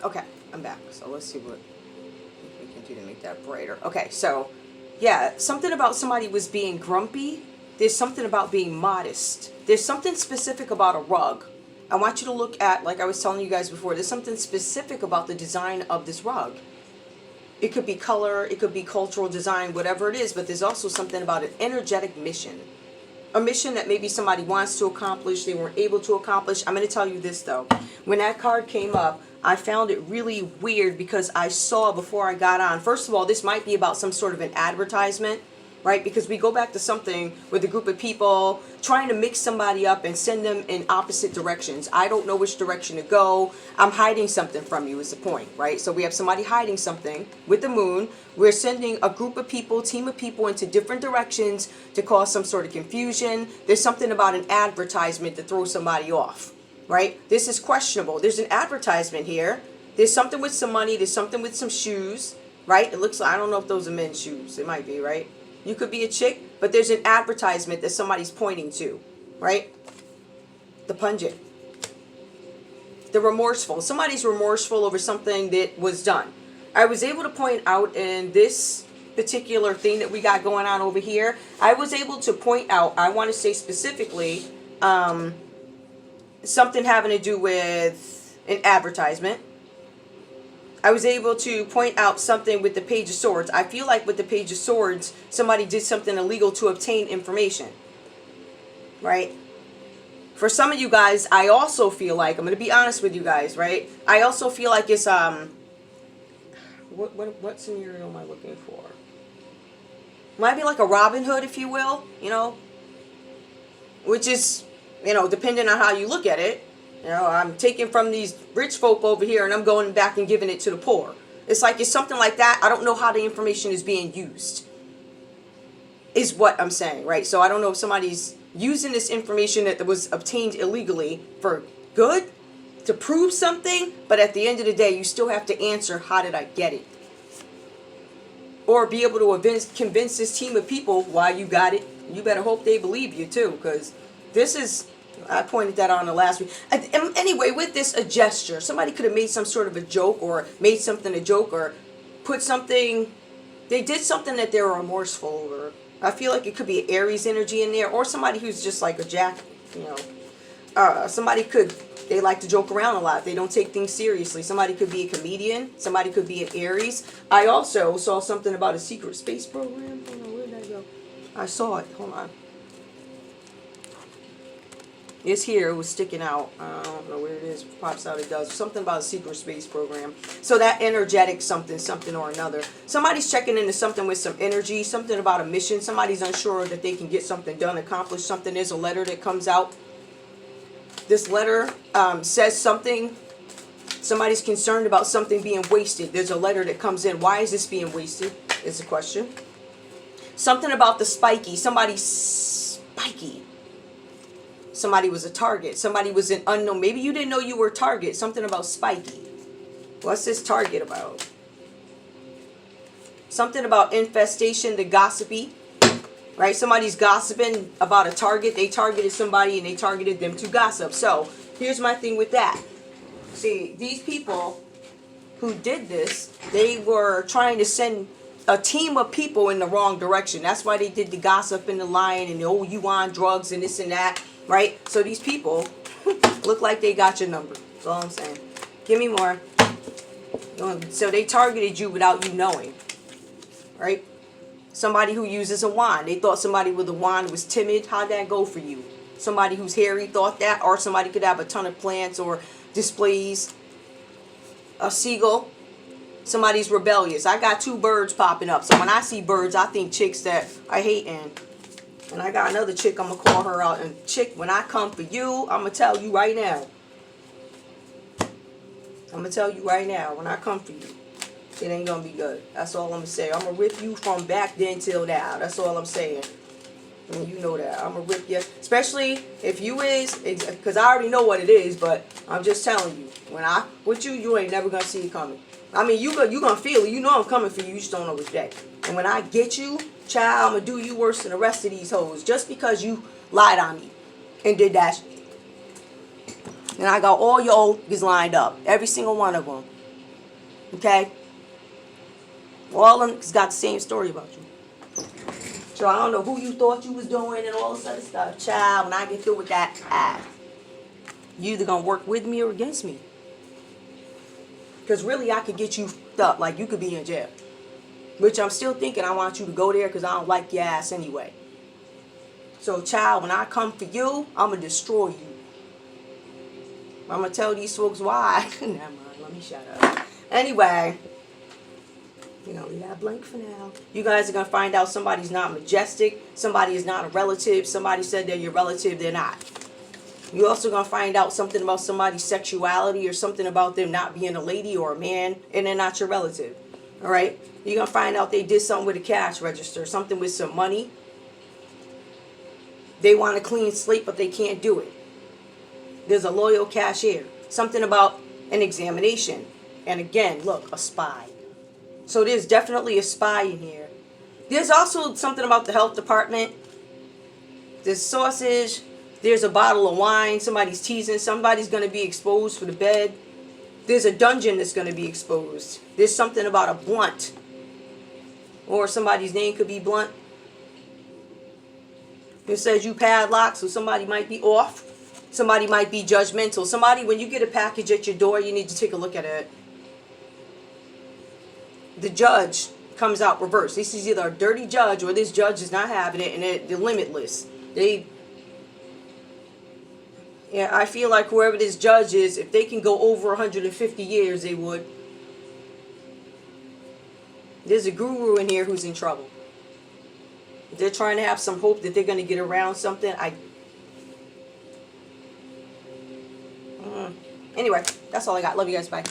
Okay, I'm back. So let's see what we can do to make that brighter. Okay, so yeah, something about somebody was being grumpy. There's something about being modest. There's something specific about a rug. I want you to look at, like I was telling you guys before, there's something specific about the design of this rug. It could be color, it could be cultural design, whatever it is, but there's also something about an energetic mission. A mission that maybe somebody wants to accomplish, they weren't able to accomplish. I'm going to tell you this though. When that card came up, I found it really weird because I saw before I got on, first of all, this might be about some sort of an advertisement, right? Because we go back to something with a group of people trying to mix somebody up and send them in opposite directions. I don't know which direction to go. I'm hiding something from you is the point, right? So we have somebody hiding something with the moon. We're sending a group of people, team of people into different directions to cause some sort of confusion. There's something about an advertisement to throw somebody off, right? This is questionable. There's an advertisement here. There's something with some money. There's something with some shoes, right? It looks like, I don't know if those are men's shoes. It might be, right? You could be a chick, but there's an advertisement that somebody's pointing to, right? The pungent. The remorseful. Somebody's remorseful over something that was done. I was able to point out in this particular thing that we got going on over here, I was able to point out, I want to say specifically, something having to do with an advertisement. I was able to point out something with the Page of Swords. I feel like with the Page of Swords, somebody did something illegal to obtain information. Right? For some of you guys, I also feel like, I'm going to be honest with you guys, right? I also feel like it's, what scenario am I looking for? Might be like a Robin Hood, if you will, you know? Which is, you know, depending on how you look at it. You know, I'm taking from these rich folk over here and I'm going back and giving it to the poor. It's like it's something like that. I don't know how the information is being used. Is what I'm saying, right? So I don't know if somebody's using this information that was obtained illegally for good, to prove something, but at the end of the day, you still have to answer, how did I get it? Or be able to convince this team of people why you got it. You better hope they believe you too, because this is... I pointed that out in the last week. Anyway, with this, a gesture. Somebody could have made some sort of a joke or made something a joke or put something... They did something that they were remorseful over. I feel like it could be Aries energy in there or somebody who's just like a jack, you know. Somebody could... They like to joke around a lot. They don't take things seriously. Somebody could be a comedian. Somebody could be an Aries. I also saw something about a secret space program. Hold on, where did that go? I saw it. Hold on. It's here. It was sticking out. I don't know where it is. It pops out. It does. Something about a secret space program. So that energetic something or another. Somebody's checking into something with some energy. Something about a mission. Somebody's unsure that they can get something done, accomplish something. There's a letter that comes out. This letter says something. Somebody's concerned about something being wasted. There's a letter that comes in. Why is this being wasted? Is the question. Something about the spiky. Somebody's spiky. Somebody was a target. Somebody was an unknown. Maybe you didn't know you were a target. Something about spiky. What's this target about? Something about infestation, the gossipy. Right? Somebody's gossiping about a target. They targeted somebody and they targeted them to gossip. So, here's my thing with that. See, these people who did this, they were trying to send a team of people in the wrong direction. That's why they did the gossip and the lying and the, oh, you on drugs and this and that. Right? So these people look like they got your number. That's all I'm saying. Give me more. So they targeted you without you knowing. Right? Somebody who uses a wand. They thought somebody with a wand was timid. How'd that go for you? Somebody who's hairy thought that. Or somebody could have a ton of plants or displays. A seagull. Somebody's rebellious. I got two birds popping up. So when I see birds, I think chicks that I hate. And I got another chick, I'm going to call her out. And chick, when I come for you, I'm going to tell you right now. I'm going to tell you right now, when I come for you, it ain't going to be good. That's all I'm going to say. I'm going to rip you from back then till now. That's all I'm saying. And you know that. I'm going to rip you. Especially if you is, because I already know what it is, but I'm just telling you. When I with you, you ain't never going to see it coming. I mean, you going to feel it. You know I'm coming for you. You just don't know which day. And when I get you, child, I'm going to do you worse than the rest of these hoes. Just because you lied on me and did that shit. And I got all your old niggas lined up. Every single one of them. Okay? All of them got the same story about you. So I don't know who you thought you was doing and all this other stuff. Child, when I get through with that, you either gonna work with me or against me. Because really, I could get you fucked up. Like, you could be in jail. Which I'm still thinking I want you to go there because I don't like your ass anyway. So, child, when I come for you, I'm going to destroy you. I'm going to tell these folks why. Never mind. Let me shut up. Anyway, you know, leave that blank for now. You guys are going to find out somebody's not majestic. Somebody is not a relative. Somebody said they're your relative. They're not. You're also going to find out something about somebody's sexuality or something about them not being a lady or a man, and they're not your relative. All right? You're going to find out they did something with a cash register, something with some money. They want a clean slate, but they can't do it. There's a loyal cashier. Something about an examination. And again, look, a spy. So there's definitely a spy in here. There's also something about the health department. There's sausage. There's a bottle of wine. Somebody's teasing. Somebody's going to be exposed for the bed. There's a dungeon that's going to be exposed. There's something about a blunt. Or somebody's name could be Blunt. It says you padlock, so somebody might be off. Somebody might be judgmental. Somebody, when you get a package at your door, you need to take a look at it. The judge comes out reversed. This is either a dirty judge or this judge is not having it, and they're limitless. Yeah, I feel like whoever this judge is, if they can go over 150 years, they would. There's a guru in here who's in trouble. They're trying to have some hope that they're going to get around something. Anyway, that's all I got. Love you guys. Bye.